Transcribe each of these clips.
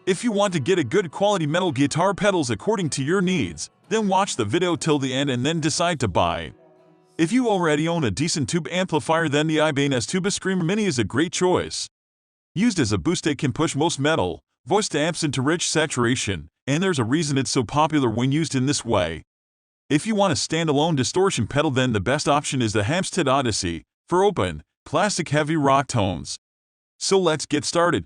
If you want to get a good quality metal guitar pedals according to your needs, then watch the video till the end and then decide to buy. If you already own a decent tube amplifier, then the Ibanez Tubescreamer Mini is a great choice. Used as a boost, it can push most metal voiced amps into rich saturation, and there's a reason it's so popular when used in this way. If you want a standalone distortion pedal, then the best option is the Hampstead Odyssey for open, classic heavy rock tones. So let's get started.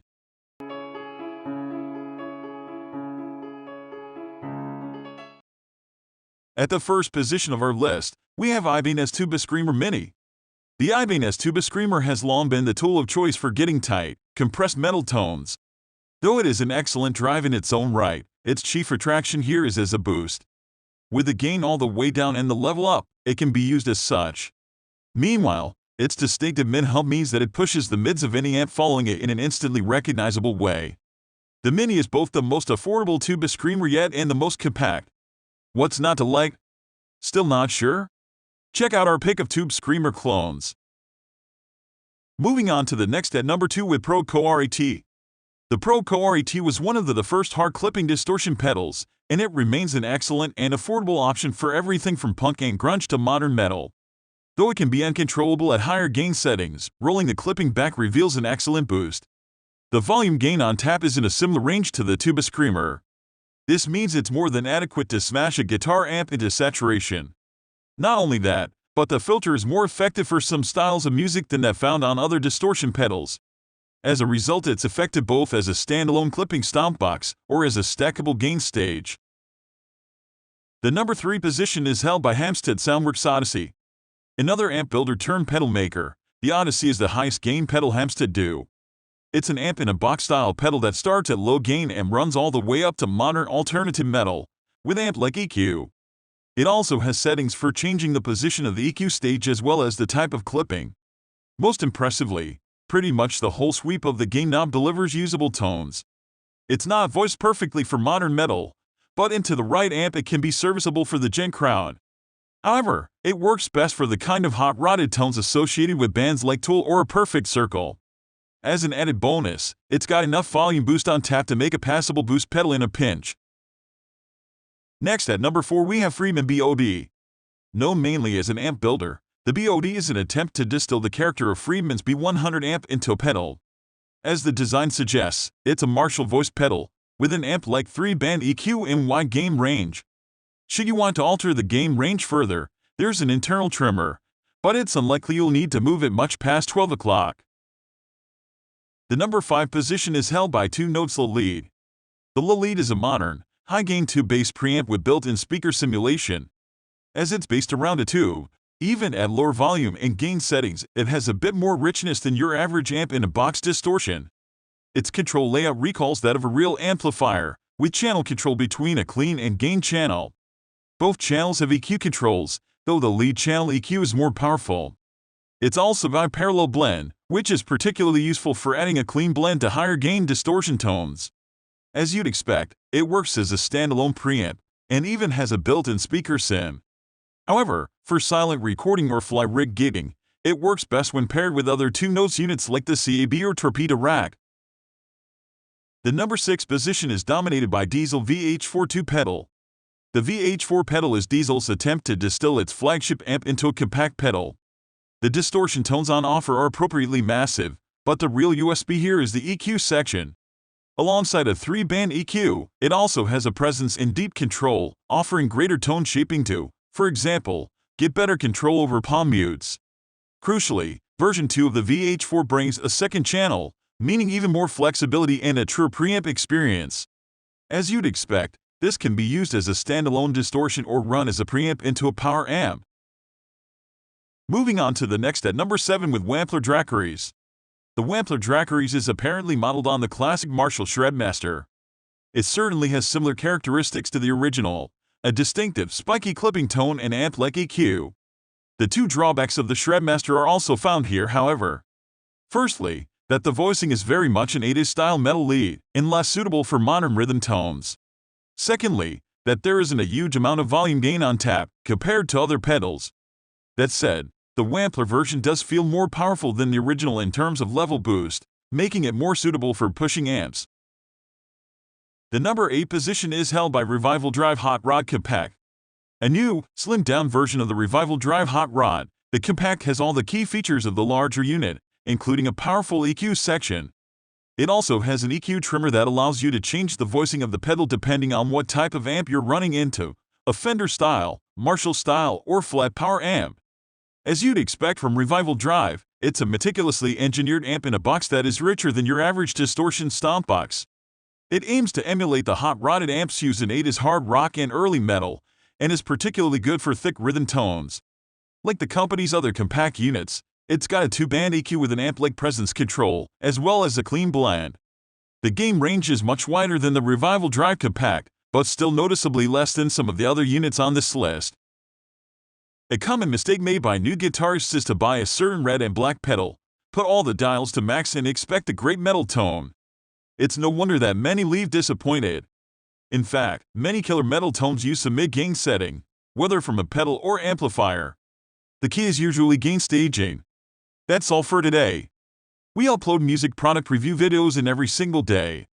At the first position of our list, we have Ibanez Tubescreamer Mini. The Ibanez Tubescreamer has long been the tool of choice for getting tight, compressed metal tones. Though it is an excellent drive in its own right, its chief attraction here is as a boost. With the gain all the way down and the level up, it can be used as such. Meanwhile, its distinctive mid-hum means that it pushes the mids of any amp, following it in an instantly recognizable way. The Mini is both the most affordable Tubescreamer yet and the most compact. What's not to like? Still not sure? Check out our pick of Tubescreamer clones. Moving on to the next at number 2 with ProCo RAT. The ProCo RAT was one of the first hard clipping distortion pedals, and it remains an excellent and affordable option for everything from punk and grunge to modern metal. Though it can be uncontrollable at higher gain settings, rolling the clipping back reveals an excellent boost. The volume gain on tap is in a similar range to the Tubescreamer. This means it's more than adequate to smash a guitar amp into saturation. Not only that, but the filter is more effective for some styles of music than that found on other distortion pedals. As a result, it's effective both as a standalone clipping stomp box or as a stackable gain stage. The number 3 position is held by Hampstead Soundworks Odyssey. Another amp builder turned pedal maker, the Odyssey is the highest gain pedal Hampstead do. It's an amp-in-a-box style pedal that starts at low gain and runs all the way up to modern alternative metal, with amp-like EQ. It also has settings for changing the position of the EQ stage as well as the type of clipping. Most impressively, pretty much the whole sweep of the gain knob delivers usable tones. It's not voiced perfectly for modern metal, but into the right amp it can be serviceable for the gent crowd. However, it works best for the kind of hot-rodded tones associated with bands like Tool or A Perfect Circle. As an added bonus, it's got enough volume boost on tap to make a passable boost pedal in a pinch. Next at number 4 we have Friedman BE-OD. Known mainly as an amp builder, the BE-OD is an attempt to distill the character of Friedman's B100 amp into a pedal. As the design suggests, it's a Marshall voice pedal, with an amp-like 3-band EQ in wide gain range. Should you want to alter the gain range further, there's an internal trimmer, but it's unlikely you'll need to move it much past 12 o'clock. The number 5 position is held by 2 notes low lead. The low lead is a modern, high-gain tube-based preamp with built-in speaker simulation. As it's based around a tube, even at lower volume and gain settings, it has a bit more richness than your average amp-in-a-box distortion. Its control layout recalls that of a real amplifier, with channel control between a clean and gain channel. Both channels have EQ controls, though the lead channel EQ is more powerful. It's also got a parallel blend, which is particularly useful for adding a clean blend to higher gain distortion tones. As you'd expect, it works as a standalone preamp, and even has a built-in speaker sim. However, for silent recording or fly rig gigging, it works best when paired with other 2-notes units like the CAB or Torpedo rack. The number 6 position is dominated by Diezel VH4-2 pedal. The VH4 pedal is Diezel's attempt to distill its flagship amp into a compact pedal. The distortion tones on offer are appropriately massive, but the real USB here is the EQ section. Alongside a 3-band EQ, it also has a presence in deep control, offering greater tone shaping to, for example, get better control over palm mutes. Crucially, version 2 of the VH4 brings a second channel, meaning even more flexibility and a true preamp experience. As you'd expect, this can be used as a standalone distortion or run as a preamp into a power amp. Moving on to the next at number 7 with Wampler Dracarys. The Wampler Dracarys is apparently modeled on the classic Marshall Shredmaster. It certainly has similar characteristics to the original, a distinctive spiky clipping tone and amp-like EQ. The 2 drawbacks of the Shredmaster are also found here, however. Firstly, that the voicing is very much an 80s style metal lead and less suitable for modern rhythm tones. Secondly, that there isn't a huge amount of volume gain on tap compared to other pedals. That said, the Wampler version does feel more powerful than the original in terms of level boost, making it more suitable for pushing amps. The number 8 position is held by Revival Drive Hot Rod Compact. A new, slimmed-down version of the Revival Drive Hot Rod, the Compact has all the key features of the larger unit, including a powerful EQ section. It also has an EQ trimmer that allows you to change the voicing of the pedal depending on what type of amp you're running into, a Fender style, Marshall style, or flat power amp. As you'd expect from Revival Drive, it's a meticulously engineered amp in a box that is richer than your average distortion stomp box. It aims to emulate the hot-rodded amps used in 80s hard rock and early metal, and is particularly good for thick rhythm tones. Like the company's other compact units, it's got a 2-band EQ with an amp-like presence control, as well as a clean blend. The gain range is much wider than the Revival Drive Compact, but still noticeably less than some of the other units on this list. A common mistake made by new guitarists is to buy a certain red and black pedal, put all the dials to max and expect a great metal tone. It's no wonder that many leave disappointed. In fact, many killer metal tones use a mid-gain setting, whether from a pedal or amplifier. The key is usually gain staging. That's all for today. We upload music product review videos in every single day.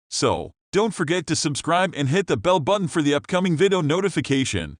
So, don't forget to subscribe and hit the bell button for the upcoming video notification.